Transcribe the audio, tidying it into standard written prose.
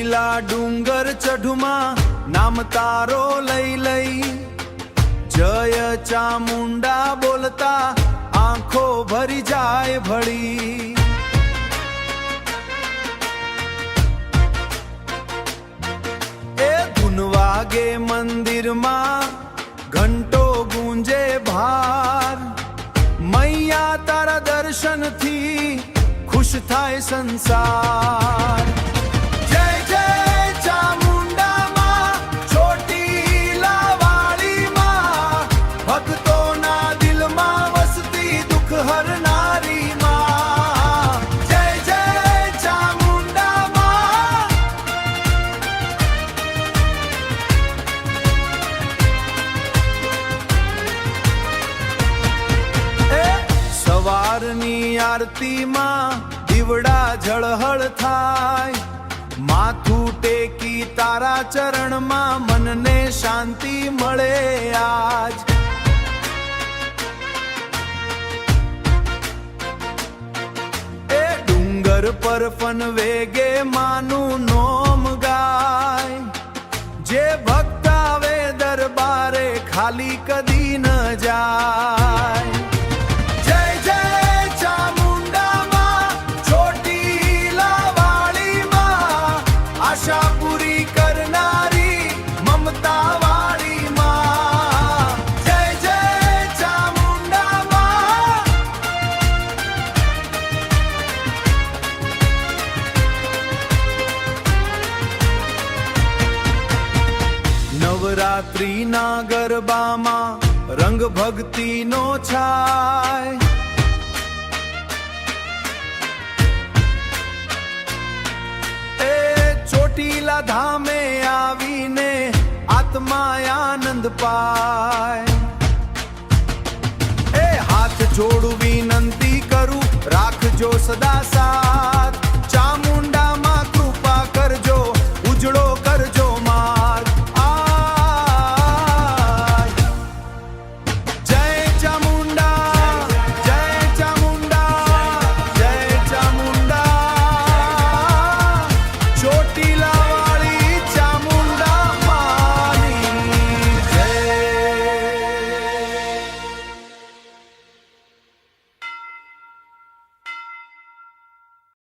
ચોટીલા ડુંગર ચઢુમાં નામ તારો લઈ લઈ જય ચામુંડા બોલતા આંખો ભરી જાય ભળી। એ ધૂન વાગે મંદિરમાં ઘંટો ગુંજે ભાર મૈયા તારા દર્શનથી ખુશ થાય સંસાર। જય જય ચામુંડા માં ચોટીલા વાળી માં ભક્તોના દિલમાં વસતી દુઃખ હરનારી માં। જય જય ચામુંડા માં। સવારની આરતીમાં દીવડા ઝળહળ થાય માથું ટેકી તારા ચરણમાં મનને શાંતિ મળે આજ। એ ડુંગર પર ફન વેગે માનું નોમ ગાય જે ભક્ત આવે દરબારે ખાલી કદી ન જાય। આશા પૂરી કરનારી મમતા વાળી માં। જય જય ચામુંડા માં। નવરાત્રીના ગરબામાં રંગ ભક્તિનો છાય ચોટીલા ધામે આવીને આત્મા આનંદ પાય। એ હાથ જોડું વિનંતી કરું રાખજો સદા સા